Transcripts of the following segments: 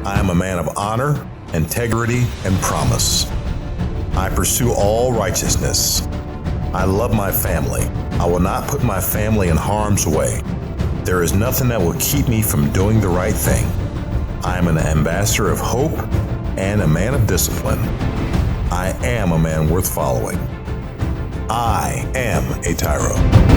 I am a man of honor, integrity, and promise. I pursue all righteousness. I love my family. I will not put my family in harm's way. There is nothing that will keep me from doing the right thing. I am an ambassador of hope and a man of discipline. I am a man worth following. I am a TYRO.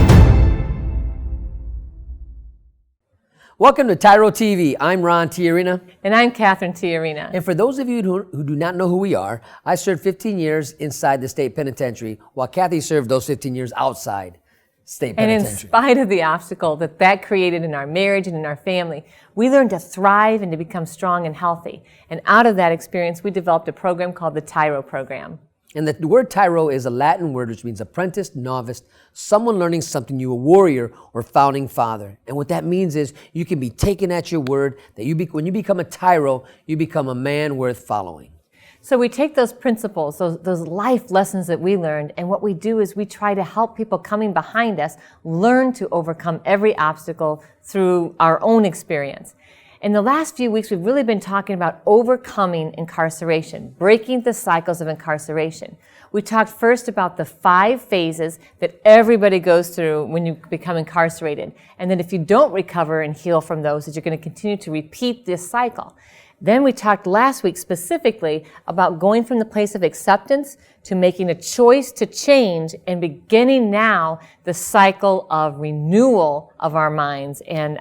Welcome to TYRO TV. I'm Ron TYRO. And I'm Catherine TYRO. And for those of you who do not know who we are, I served 15 years inside the state penitentiary, while Cathy served those 15 years outside state penitentiary. And in spite of the obstacle that created in our marriage and in our family, we learned to thrive and to become strong and healthy. And out of that experience, we developed a program called the TYRO program. And the word TYRO is a Latin word which means apprentice, novice, someone learning something new, a warrior or founding father. And what that means is you can be taken at your word, that when you become a TYRO, you become a man worth following. So we take those principles, those life lessons that we learned, and what we do is we try to help people coming behind us learn to overcome every obstacle through our own experience. In the last few weeks, we've really been talking about overcoming incarceration, breaking the cycles of incarceration. We talked first about the 5 phases that everybody goes through when you become incarcerated. And then if you don't recover and heal from those, that you're going to continue to repeat this cycle. Then we talked last week specifically about going from the place of acceptance to making a choice to change and beginning now the cycle of renewal of our minds and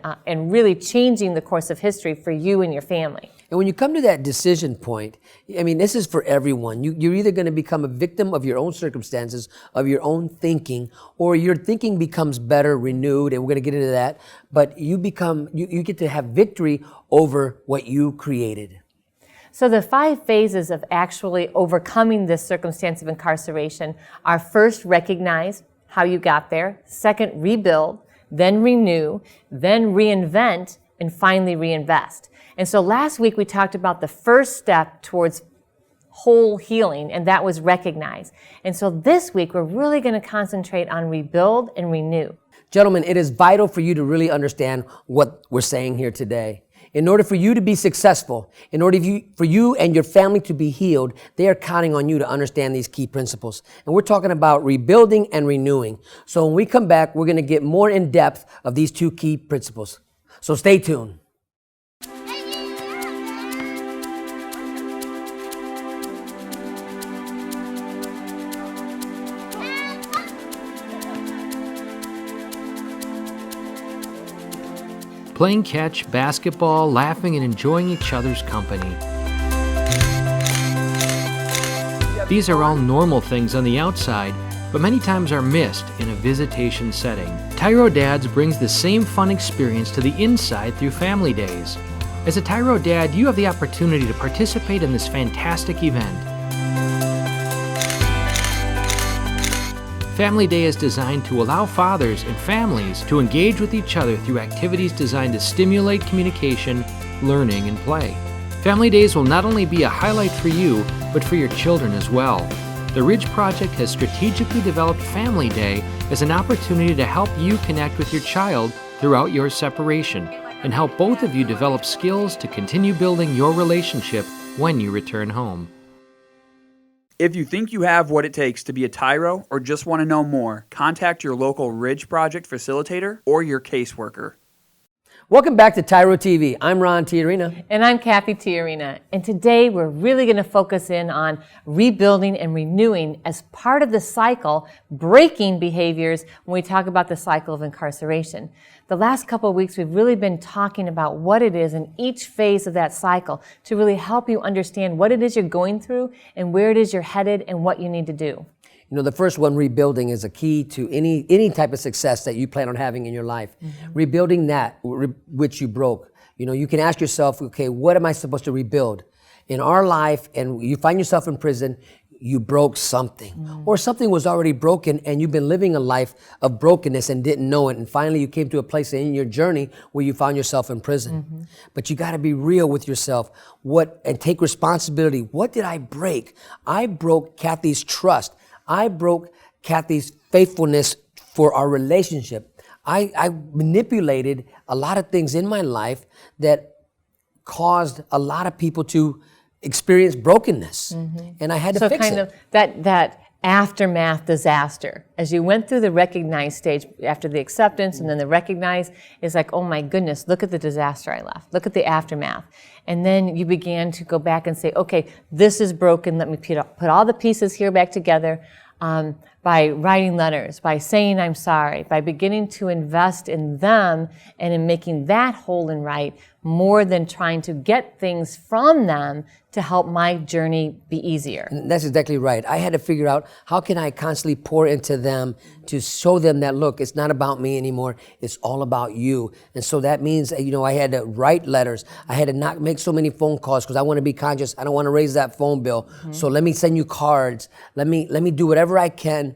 really changing the course of history for you and your family. And when you come to that decision point, I mean, this is for everyone. You're either going to become a victim of your own circumstances, of your own thinking, or your thinking becomes better, renewed, and we're going to get into that. But you get to have victory over what you created. So the 5 phases of actually overcoming this circumstance of incarceration are: first, recognize how you got there; second, rebuild; then renew; then reinvent; and finally reinvest. And so last week we talked about the first step towards whole healing, and that was recognize. And so this week we're really going to concentrate on rebuild and renew. Gentlemen, it is vital for you to really understand what we're saying here today. In order for you to be successful, in order for you and your family to be healed, they are counting on you to understand these key principles. And we're talking about rebuilding and renewing. So when we come back, we're going to get more in depth of these 2 key principles. So stay tuned. Playing catch, basketball, laughing, and enjoying each other's company. These are all normal things on the outside, but many times are missed in a visitation setting. TYRO Dads brings the same fun experience to the inside through Family Days. As a TYRO Dad, you have the opportunity to participate in this fantastic event. Family Day is designed to allow fathers and families to engage with each other through activities designed to stimulate communication, learning, and play. Family Days will not only be a highlight for you, but for your children as well. The Ridge Project has strategically developed Family Day as an opportunity to help you connect with your child throughout your separation and help both of you develop skills to continue building your relationship when you return home. If you think you have what it takes to be a TYRO or just want to know more, contact your local Ridge Project facilitator or your caseworker. Welcome back to TYRO TV. I'm Ron TYRO. And I'm Cathy TYRO. And today we're really going to focus in on rebuilding and renewing as part of the cycle, breaking behaviors when we talk about the cycle of incarceration. The last couple of weeks we've really been talking about what it is in each phase of that cycle to really help you understand what it is you're going through and where it is you're headed and what you need to do. You know, the first one, rebuilding, is a key to any type of success that you plan on having in your life. Mm-hmm. Rebuilding that which you broke. You know, you can ask yourself, okay, what am I supposed to rebuild? In our life, and you find yourself in prison, you broke something. Mm-hmm. Or something was already broken and you've been living a life of brokenness and didn't know it. And finally you came to a place in your journey where you found yourself in prison. Mm-hmm. But you got to be real with yourself and take responsibility. What did I break? I broke Cathy's trust. I broke Cathy's faithfulness for our relationship. I manipulated a lot of things in my life that caused a lot of people to experience brokenness. And I had to So fix kind it. of that aftermath disaster, as you went through the recognize stage after the acceptance and then the recognize, is like, oh my goodness, look at the disaster I left. Look at the aftermath. And then you began to go back and say, okay, this is broken. Let me put all the pieces here back together. By writing letters, by saying I'm sorry, by beginning to invest in them and in making that whole and right, more than trying to get things from them to help my journey be easier. That's exactly right. I had to figure out how can I constantly pour into them to show them that, look, it's not about me anymore. It's all about you. And so that means, I had to write letters. I had to not make so many phone calls because I want to be conscious. I don't want to raise that phone bill. So let me send you cards. Let me do whatever I can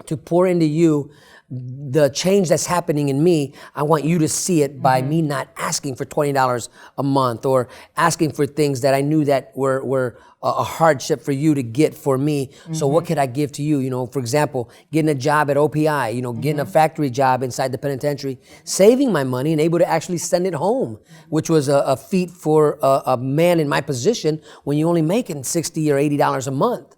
to pour into you the change that's happening in me. I want you to see it by me not asking for $20 a month or asking for things that I knew that were a hardship for you to get for me. So what could I give to you? For example, getting a job at OPI, getting a factory job inside the penitentiary, saving my money and able to actually send it home, which was a feat for a man in my position when you're only making $60 or $80 a month.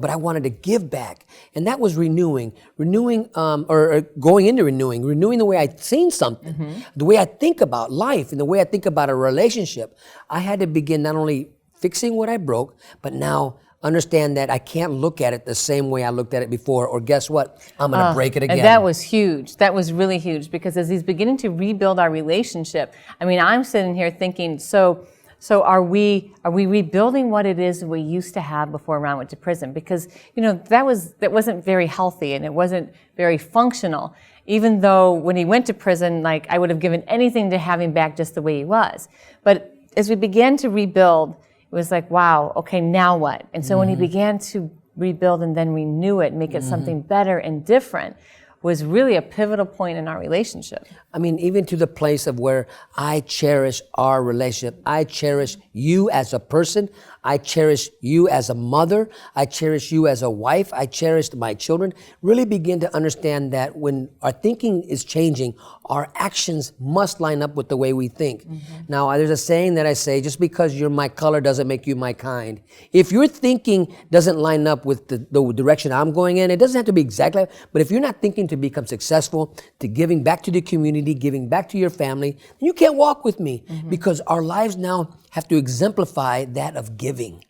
But I wanted to give back. And that was renewing, or going into renewing the way I'd seen something, the way I think about life and the way I think about a relationship. I had to begin not only fixing what I broke, but now understand that I can't look at it the same way I looked at it before, or guess what? I'm going to break it again. And that was huge. That was really huge, because as he's beginning to rebuild our relationship, I'm sitting here thinking, so are we rebuilding what it is we used to have before Ron went to prison? Because that wasn't very healthy and it wasn't very functional. Even though when he went to prison, I would have given anything to have him back just the way he was. But as we began to rebuild, it was like, wow, okay, now what? And so when he began to rebuild and then renew it, make it something better and different, was really a pivotal point in our relationship. Even to the place of where I cherish our relationship. I cherish you as a person. I cherish you as a mother. I cherish you as a wife. I cherished my children. Really begin to understand that when our thinking is changing, our actions must line up with the way we think. Now, there's a saying that I say, just because you're my color doesn't make you my kind. If your thinking doesn't line up with the direction I'm going in, it doesn't have to be exactly, but if you're not thinking to become successful, to giving back to the community, giving back to your family, then you can't walk with me, because our lives now have to exemplify that of giving.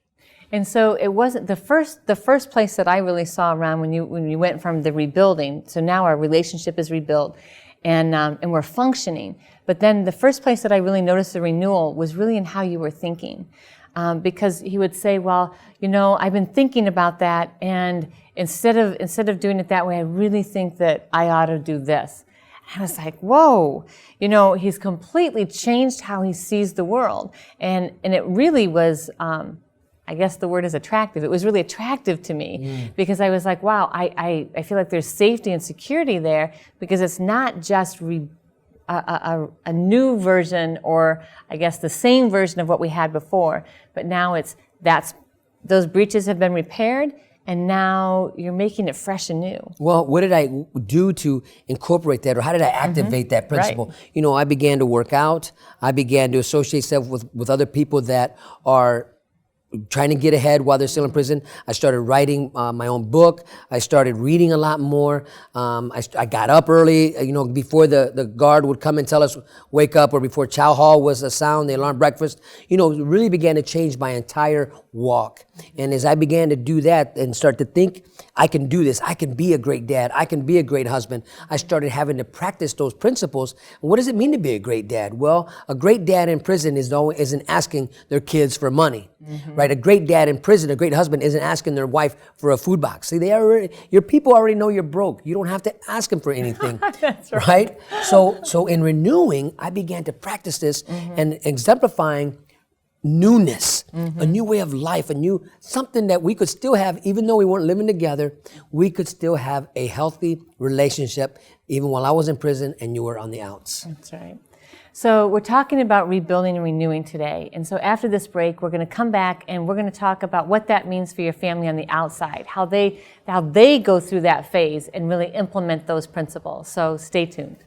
And so it wasn't the first place that I really saw Ron when you went from the rebuilding. So now our relationship is rebuilt, and we're functioning. But then the first place that I really noticed the renewal was really in how you were thinking, because he would say, well, I've been thinking about that, and instead of doing it that way, I really think that I ought to do this. I was like, whoa, he's completely changed how he sees the world. And it really was, I guess the word is attractive. It was really attractive to me because I was like, wow, I feel like there's safety and security there, because it's not just a new version, or I guess the same version of what we had before, but now those breaches have been repaired, and now you're making it fresh and new. Well, what did I do to incorporate that, or how did I activate that principle? Right. I began to work out. I began to associate myself with other people that are trying to get ahead while they're still in prison. I started writing my own book. I started reading a lot more. I got up early, before the guard would come and tell us, wake up, or before chow hall was a sound, the alarm breakfast. Really began to change my entire walk. And as I began to do that and start to think, I can do this. I can be a great dad. I can be a great husband. I started having to practice those principles. And what does it mean to be a great dad? Well, a great dad in prison isn't asking their kids for money, right? A great dad in prison, a great husband isn't asking their wife for a food box. See, your people already know you're broke. You don't have to ask them for anything. That's right. So in renewing, I began to practice this and exemplifying newness, a new way of life, something that we could still have, even though we weren't living together, we could still have a healthy relationship, even while I was in prison and you were on the outs. That's right. So we're talking about rebuilding and renewing today. And so after this break, we're going to come back and we're going to talk about what that means for your family on the outside, how they go through that phase and really implement those principles. So stay tuned.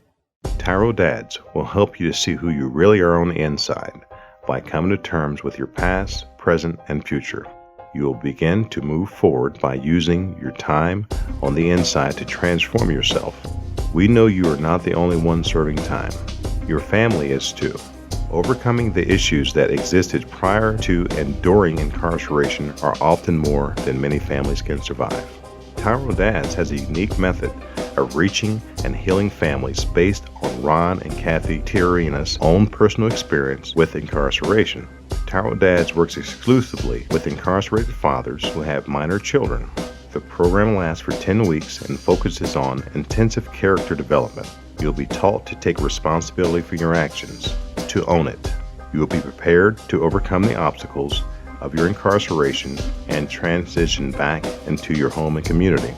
TYRO Dads will help you to see who you really are on the inside. by coming to terms with your past, present, and future. You will begin to move forward by using your time on the inside to transform yourself. We know you are not the only one serving time. Your family is too. Overcoming the issues that existed prior to and during incarceration are often more than many families can survive. TYRO Dads has a unique method of reaching and healing families based on Ron and Cathy Look's own personal experience with incarceration. TYRO Dads works exclusively with incarcerated fathers who have minor children. The program lasts for 10 weeks and focuses on intensive character development. You'll be taught to take responsibility for your actions, to own it. You will be prepared to overcome the obstacles of your incarceration and transition back into your home and community,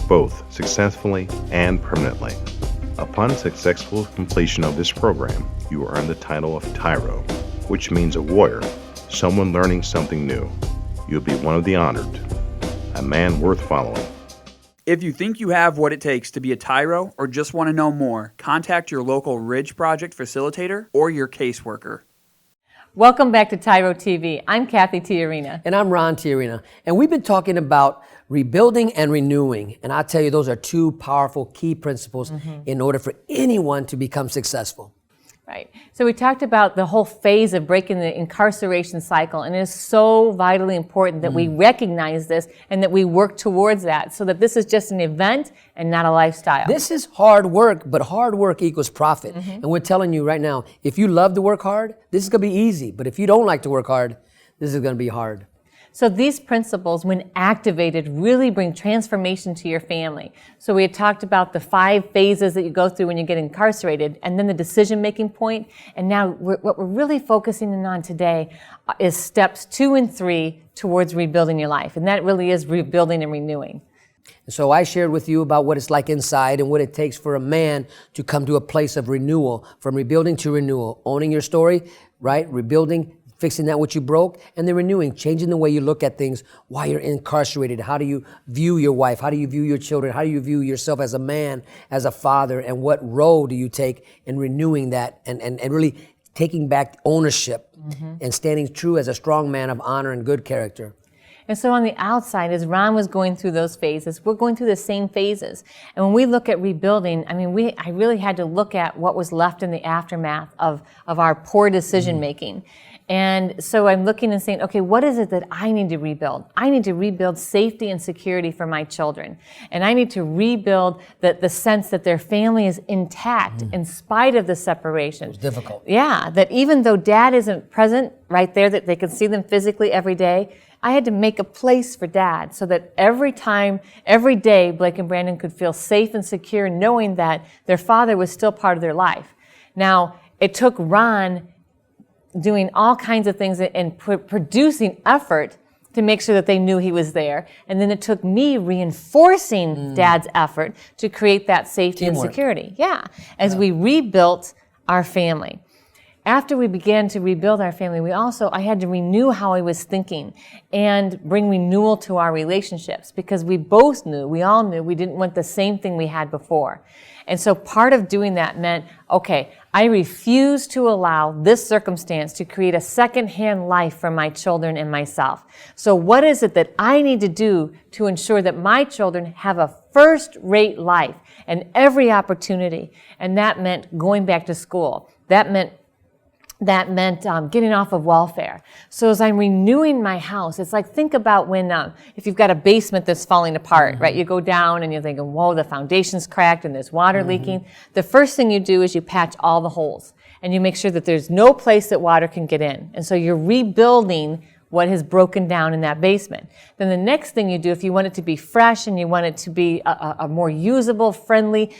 both successfully and permanently. Upon successful completion of this program, you will earn the title of TYRO, which means a warrior, someone learning something new. You'll be one of the honored, a man worth following. If you think you have what it takes to be a TYRO or just want to know more, contact your local Ridge Project facilitator or your caseworker. Welcome back to TYRO TV. I'm Cathy TYRO. And I'm Ron TYRO. And we've been talking about rebuilding and renewing. And I tell you, those are two powerful key principles in order for anyone to become successful. Right. So we talked about the whole phase of breaking the incarceration cycle, and it is so vitally important that we recognize this and that we work towards that so that this is just an event and not a lifestyle. This is hard work, but hard work equals profit. And we're telling you right now, if you love to work hard, this is going to be easy. But if you don't like to work hard, this is going to be hard. So these principles, when activated, really bring transformation to your family. So we had talked about the 5 phases that you go through when you get incarcerated, and then the decision-making point. And now what we're really focusing in on today is steps 2 and 3 towards rebuilding your life. And that really is rebuilding and renewing. So I shared with you about what it's like inside and what it takes for a man to come to a place of renewal, from rebuilding to renewal, owning your story, right? Rebuilding, fixing that what you broke, and then renewing, changing the way you look at things while you're incarcerated. How do you view your wife? How do you view your children? How do you view yourself as a man, as a father? And what role do you take in renewing that and really taking back ownership and standing true as a strong man of honor and good character? And so on the outside, as Ron was going through those phases, we're going through the same phases. And when we look at rebuilding, I mean, I really had to look at what was left in the aftermath of our poor decision making. And so I'm looking and saying, okay, what is it that I need to rebuild? I need to rebuild safety and security for my children. And I need to rebuild the sense that their family is intact in spite of the separation. It's difficult. Yeah, that even though dad isn't present right there, that they can see them physically every day, I had to make a place for dad so that every day, Blake and Brandon could feel safe and secure knowing that their father was still part of their life. Now, it took Ron doing all kinds of things and producing effort to make sure that they knew he was there. And then it took me reinforcing dad's effort to create that safety and security. Yeah, as we rebuilt our family. After we began to rebuild our family, I had to renew how I was thinking and bring renewal to our relationships, because we all knew we didn't want the same thing we had before. And so part of doing that meant, okay, I refuse to allow this circumstance to create a secondhand life for my children and myself. So what is it that I need to do to ensure that my children have a first-rate life and every opportunity? And that meant going back to school. That meant getting off of welfare. So as I'm renewing my house, it's like, think about when, if you've got a basement that's falling apart, right? You go down and you're thinking, whoa, the foundation's cracked and there's water leaking. The first thing you do is you patch all the holes and you make sure that there's no place that water can get in. And so you're rebuilding what has broken down in that basement. Then the next thing you do, if you want it to be fresh and you want it to be a more usable, friendly,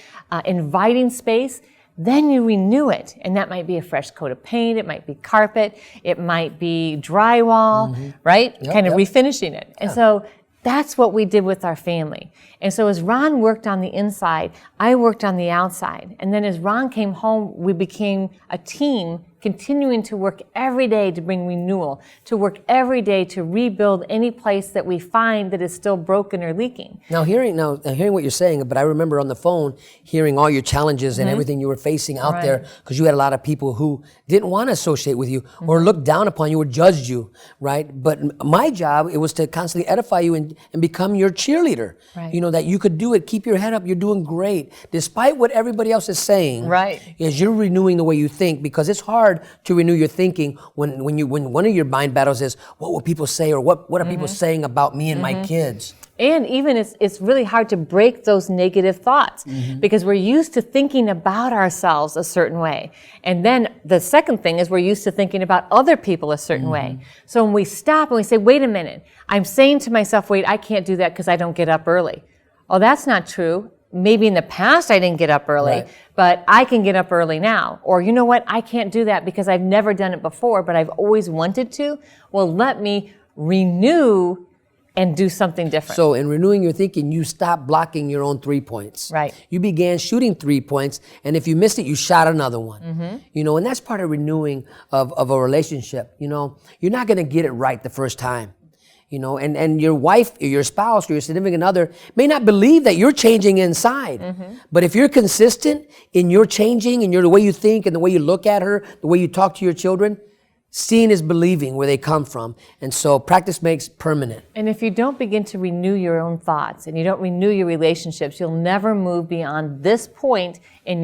inviting space, then you renew it. And that might be a fresh coat of paint, it might be carpet, it might be drywall, right? Refinishing it. And so that's what we did with our family. And so as Ron worked on the inside, I worked on the outside. And then as Ron came home, we became a team continuing to work every day to bring renewal, to work every day to rebuild any place that we find that is still broken or leaking. Now hearing what you're saying, but I remember on the phone hearing all your challenges and everything you were facing out there, because you had a lot of people who didn't want to associate with you or looked down upon you or judged you, right? But my job, it was to constantly edify you and become your cheerleader. Right. You know, that you could do it, keep your head up, you're doing great. Despite what everybody else is saying, Right. As you're renewing the way you think, because it's hard to renew your thinking when one of your mind battles is, what will people say, or what are people saying about me and my kids? And even it's really hard to break those negative thoughts because we're used to thinking about ourselves a certain way. And then the second thing is we're used to thinking about other people a certain way. So when we stop and we say, wait a minute, I'm saying to myself, wait, I can't do that because I don't get up early. Oh, that's not true. Maybe in the past I didn't get up early, but I can get up early now. Or you know what, I can't do that because I've never done it before, but I've always wanted to. Well, let me renew and do something different. So in renewing your thinking, you stop blocking your own 3 points. Right. You began shooting 3 points, and if you missed it, you shot another one. You know, and that's part of renewing of a relationship. You know, you're not gonna get it right the first time. You know, and your wife, or your spouse, or your significant other may not believe that you're changing inside. But if you're consistent in your changing, and the way you think, and the way you look at her, the way you talk to your children, seeing is believing where they come from. And so practice makes permanent. And if you don't begin to renew your own thoughts and you don't renew your relationships, you'll never move beyond this point in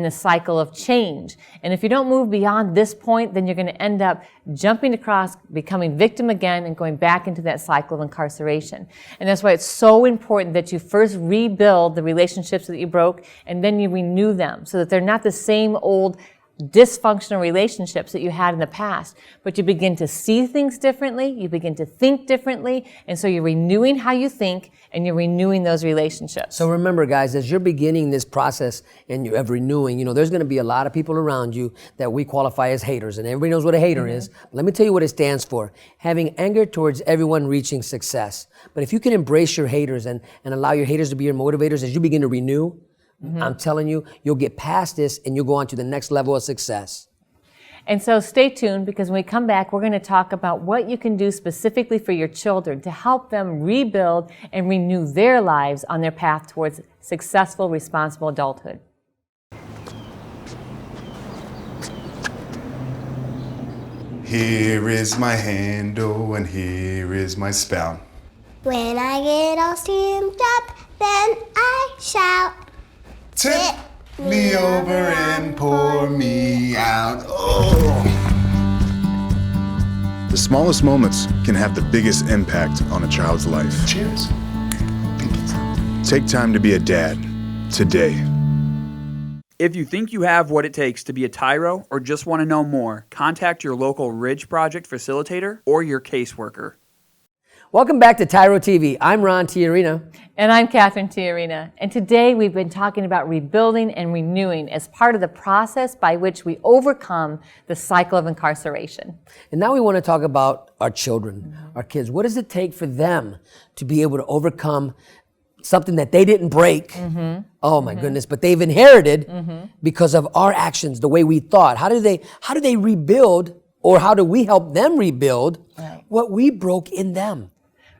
the cycle of change. And if you don't move beyond this point, then you're going to end up jumping across, becoming victim again, and going back into that cycle of incarceration. And that's why it's so important that you first rebuild the relationships that you broke, and then you renew them so that they're not the same old dysfunctional relationships that you had in the past, but you begin to see things differently, you begin to think differently, and so you're renewing how you think, and you're renewing those relationships. So remember, guys, as you're beginning this process of renewing, you know, there's going to be a lot of people around you that we qualify as haters, and everybody knows what a hater is. But let me tell you what it stands for: having anger towards everyone reaching success. But if you can embrace your haters and allow your haters to be your motivators as you begin to renew, I'm telling you, you'll get past this and you'll go on to the next level of success. And so stay tuned, because when we come back, we're going to talk about what you can do specifically for your children to help them rebuild and renew their lives on their path towards successful, responsible adulthood. Here is my handle and here is my spout. When I get all steamed up, then I shout. Tip me over and pour me out. Oh. The smallest moments can have the biggest impact on a child's life. Cheers. Take time to be a dad today. If you think you have what it takes to be a TYRO or just want to know more, contact your local Ridge Project facilitator or your caseworker. Welcome back to TYRO TV. I'm Ron TYRO. And I'm Catherine TYRO. And today we've been talking about rebuilding and renewing as part of the process by which we overcome the cycle of incarceration. And now we want to talk about our children, our kids. What does it take for them to be able to overcome something that they didn't break? Oh my goodness, but they've inherited because of our actions, the way we thought. How do they rebuild, or how do we help them rebuild what we broke in them?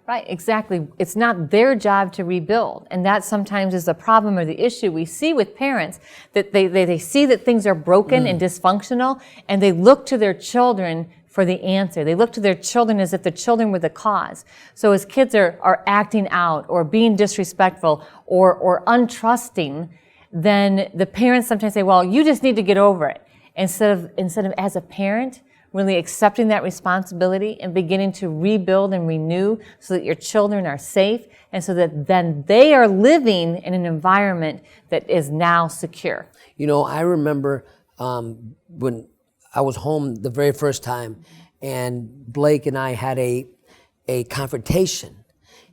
Right, exactly. It's not their job to rebuild. And that sometimes is the problem or the issue we see with parents, that they see that things are broken and dysfunctional, and they look to their children for the answer. They look to their children as if the children were the cause. So as kids are acting out or being disrespectful or untrusting, then the parents sometimes say, well, you just need to get over it. Instead of as a parent, really accepting that responsibility and beginning to rebuild and renew so that your children are safe, and so that then they are living in an environment that is now secure. You know, I remember when I was home the very first time, and Blake and I had a confrontation,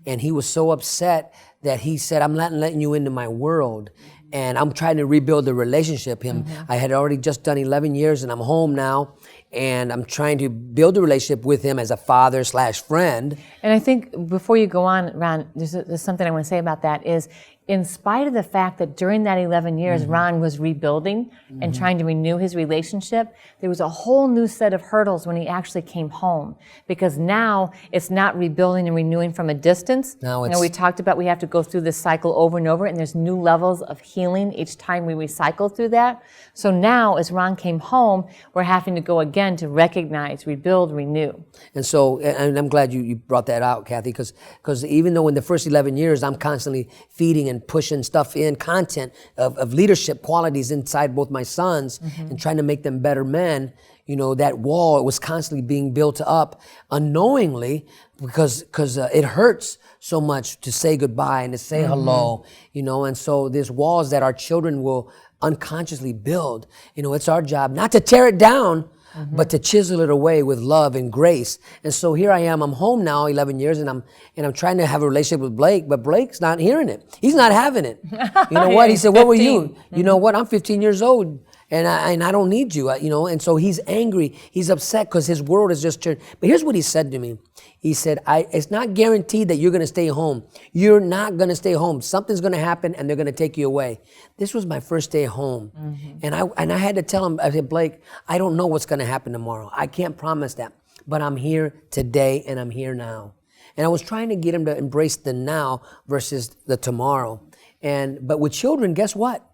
and he was so upset that he said, I'm not letting you into my world. And I'm trying to rebuild the relationship. I had already just done 11 years, and I'm home now, and I'm trying to build a relationship with him as a father/friend. And I think before you go on, Ron, there's something I want to say about that is in spite of the fact that during that 11 years, Ron was rebuilding and trying to renew his relationship, there was a whole new set of hurdles when he actually came home. Because now it's not rebuilding and renewing from a distance. Now you know, we talked about we have to go through this cycle over and over, and there's new levels of healing each time we recycle through that. So now, as Ron came home, we're having to go again to recognize, rebuild, renew. And so, and I'm glad you brought that out, Cathy, because even though in the first 11 years, I'm constantly feeding and pushing stuff in, content of leadership qualities inside both my sons and trying to make them better men, you know, that wall, it was constantly being built up unknowingly because it hurts so much to say goodbye and to say hello, you know, and so there's walls that our children will unconsciously build. You know, it's our job not to tear it down, but to chisel it away with love and grace. And so here I am, I'm home now 11 years and I'm trying to have a relationship with Blake, but Blake's not hearing it. He's not having it. You know what? He said, what were you? You know what? I'm 15 years old and I don't need you, you know? And so he's angry. He's upset because his world has just turned. But here's what he said to me. He said, it's not guaranteed that you're going to stay home. You're not going to stay home. Something's going to happen and they're going to take you away. This was my first day home. And I had to tell him, I said, Blake, I don't know what's going to happen tomorrow. I can't promise that. But I'm here today and I'm here now. And I was trying to get him to embrace the now versus the tomorrow. But with children, guess what?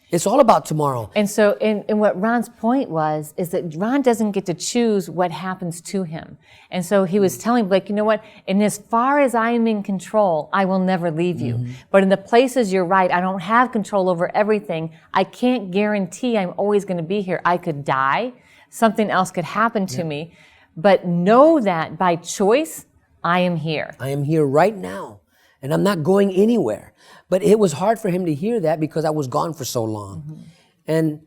It's all about tomorrow. And so, and what Ron's point is that Ron doesn't get to choose what happens to him. And so he was telling Blake, you know what, and as far as I am in control, I will never leave you. But in the places you're right, I don't have control over everything. I can't guarantee I'm always going to be here. I could die. Something else could happen to me. But know that by choice, I am here. I am here right now. And I'm not going anywhere. But it was hard for him to hear that because I was gone for so long. And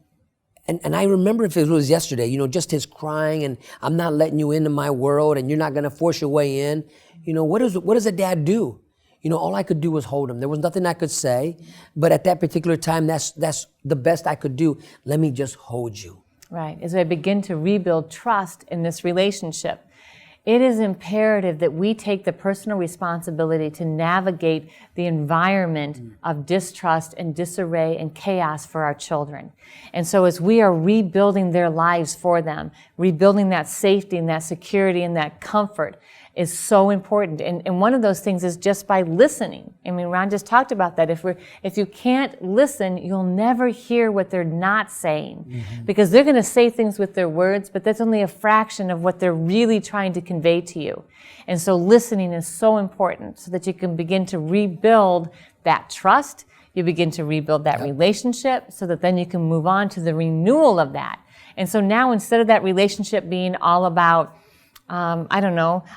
I remember if it was yesterday, you know, just his crying and I'm not letting you into my world and you're not going to force your way in. You know, what does a dad do? You know, all I could do was hold him. There was nothing I could say. But at that particular time, that's the best I could do. Let me just hold you. Right. As I begin to rebuild trust in this relationship, it is imperative that we take the personal responsibility to navigate the environment of distrust and disarray and chaos for our children. And so as we are rebuilding their lives for them, rebuilding that safety and that security and that comfort is so important. And one of those things is just by listening. I mean, Ron just talked about that. If you can't listen, you'll never hear what they're not saying. Because they're going to say things with their words, but that's only a fraction of what they're really trying to convey to you. And so listening is so important so that you can begin to rebuild that trust. You begin to rebuild that relationship so that then you can move on to the renewal of that. And so now instead of that relationship being all about all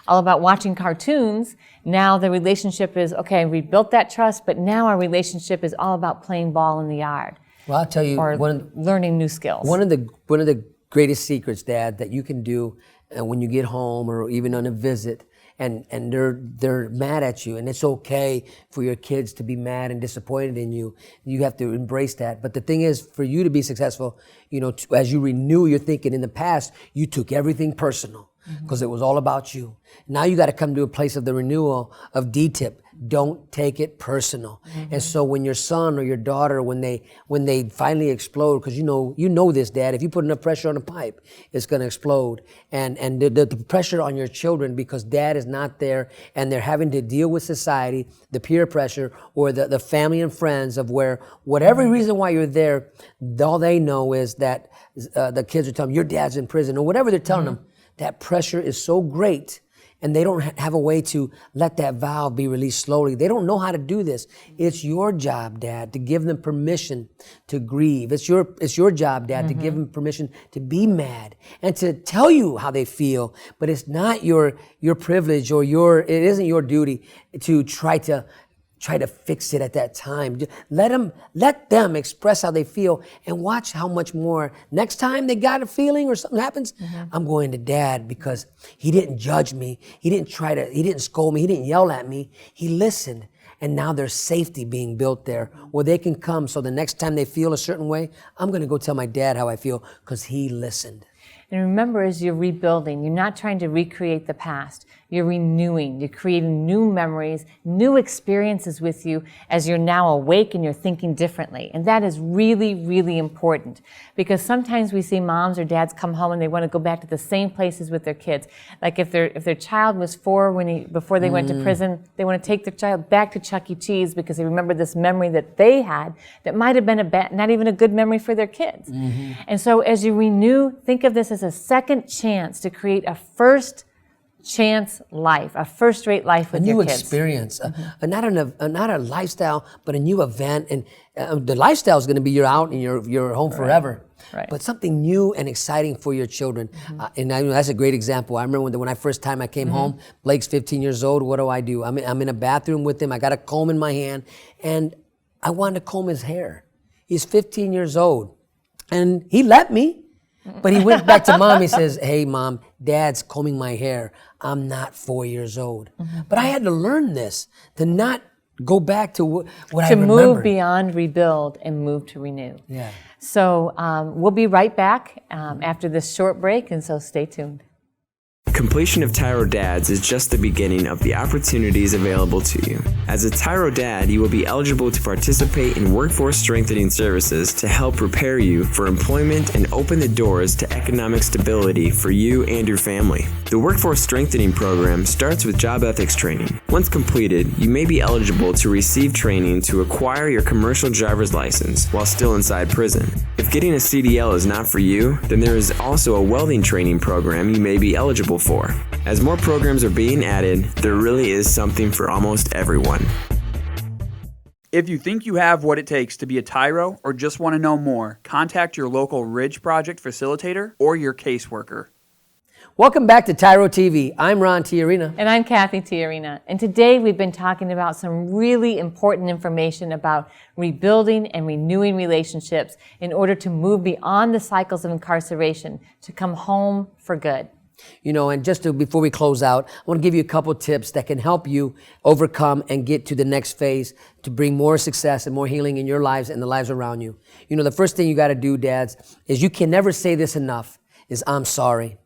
about watching cartoons. Now the relationship is, okay, we built that trust, but now our relationship is all about playing ball in the yard. Well, I'll tell you, or learning new skills. One of the greatest secrets, Dad, that you can do when you get home or even on a visit, and they're mad at you, and it's okay for your kids to be mad and disappointed in you. You have to embrace that. But the thing is, for you to be successful, you know, as you renew your thinking in the past, you took everything personal. Because it was all about you. Now you got to come to a place of the renewal of D-tip. Don't take it personal. And so when your son or your daughter, when they finally explode, because you know this, Dad, if you put enough pressure on a pipe, it's going to explode. And the pressure on your children because Dad is not there and they're having to deal with society, the peer pressure, or the family and friends of where whatever reason why you're there, all they know is that the kids are telling them, your dad's in prison, or whatever they're telling them. That pressure is so great, and they don't have a way to let that valve be released slowly. They don't know how to do this. It's your job, Dad, to give them permission to grieve. It's your job, Dad, to give them permission to be mad and to tell you how they feel. But it's not your privilege or it isn't your duty to try to fix it at that time. Let them express how they feel and watch how much more. Next time they got a feeling or something happens, I'm going to Dad because he didn't judge me. He didn't scold me. He didn't yell at me. He listened. And now there's safety being built there where they can come. So the next time they feel a certain way, I'm going to go tell my dad how I feel because he listened. And remember, as you're rebuilding, you're not trying to recreate the past. You're renewing. You're creating new memories, new experiences with you as you're now awake and you're thinking differently. And that is really, really important, because sometimes we see moms or dads come home and they want to go back to the same places with their kids. Like if their child was 4 before they went to prison, they want to take their child back to Chuck E. Cheese because they remember this memory that they had that might have been not even a good memory for their kids. And so as you renew, think of this as a second chance to create a first chance life, a first-rate life with your kids. A new experience, not a lifestyle, but a new event. And the lifestyle is going to be you're out and you're home forever. Right. But something new and exciting for your children. And I know that's a great example. I remember when I first time I came home, Blake's 15 years old. What do? I'm in a bathroom with him. I got a comb in my hand, and I wanted to comb his hair. He's 15 years old. And he let me. But he went back to mom. He says, "Hey, mom, dad's combing my hair. I'm not 4 years old." But I had to learn this, to not go back to what I remembered. To move beyond rebuild and move to renew. Yeah. So we'll be right back after this short break, and so stay tuned. Completion of TYRO Dads is just the beginning of the opportunities available to you. As a TYRO Dad, you will be eligible to participate in workforce strengthening services to help prepare you for employment and open the doors to economic stability for you and your family. The workforce strengthening program starts with job ethics training. Once completed, you may be eligible to receive training to acquire your commercial driver's license while still inside prison. If getting a CDL is not for you, then there is also a welding training program you may be eligible for. As more programs are being added, there really is something for almost everyone. If you think you have what it takes to be a TYRO or just want to know more, contact your local Ridge Project facilitator or your caseworker. Welcome back to TYRO TV. I'm Ron Tiarina. And I'm Cathy Tiarina. And today we've been talking about some really important information about rebuilding and renewing relationships in order to move beyond the cycles of incarceration, to come home for good. You know, and before we close out, I want to give you a couple tips that can help you overcome and get to the next phase to bring more success and more healing in your lives and the lives around you. You know, the first thing you got to do, dads, is you can never say this enough, is I'm sorry.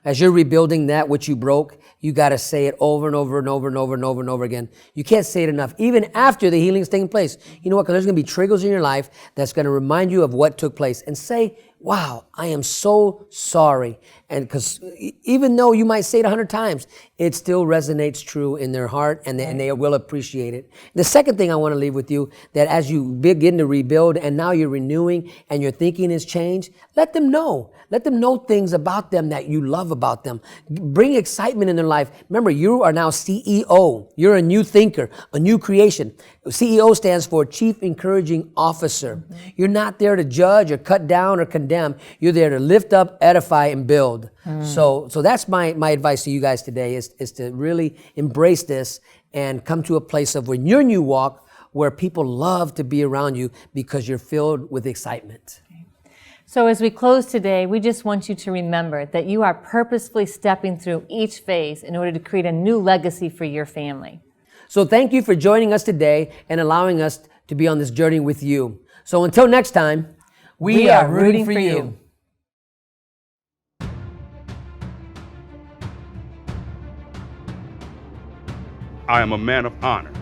As you're rebuilding that which you broke, you got to say it over and over and over and over and over and over again. You can't say it enough, even after the healing's taking place. You know what? Because there's going to be triggers in your life that's going to remind you of what took place. And say, wow, I am so sorry. And because even though you might say it 100 times, it still resonates true in their heart, and they will appreciate it. The second thing I want to leave with you, that as you begin to rebuild and now you're renewing and your thinking has changed, let them know. Let them know things about them that you love about them. Bring excitement in their life. Remember, you are now CEO. You're a new thinker, a new creation. CEO stands for Chief Encouraging Officer. You're not there to judge or cut down or condemn. You're there to lift up, edify, and build. So that's my advice to you guys today is to really embrace this and come to a place of when your new walk where people love to be around you because you're filled with excitement. So as we close today, we just want you to remember that you are purposefully stepping through each phase in order to create a new legacy for your family. So thank you for joining us today and allowing us to be on this journey with you. So until next time, we are rooting for you. I am a man of honor.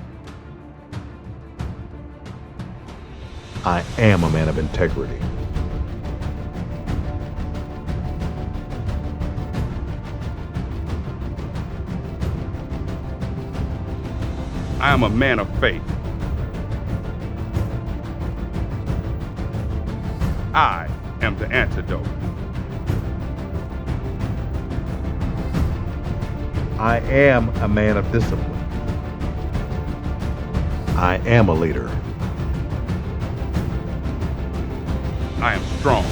I am a man of integrity. I am a man of faith. I am the antidote. I am a man of discipline. I am a leader. I am strong.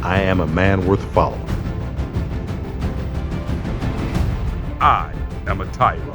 I am a man worth following. I am a TYRO.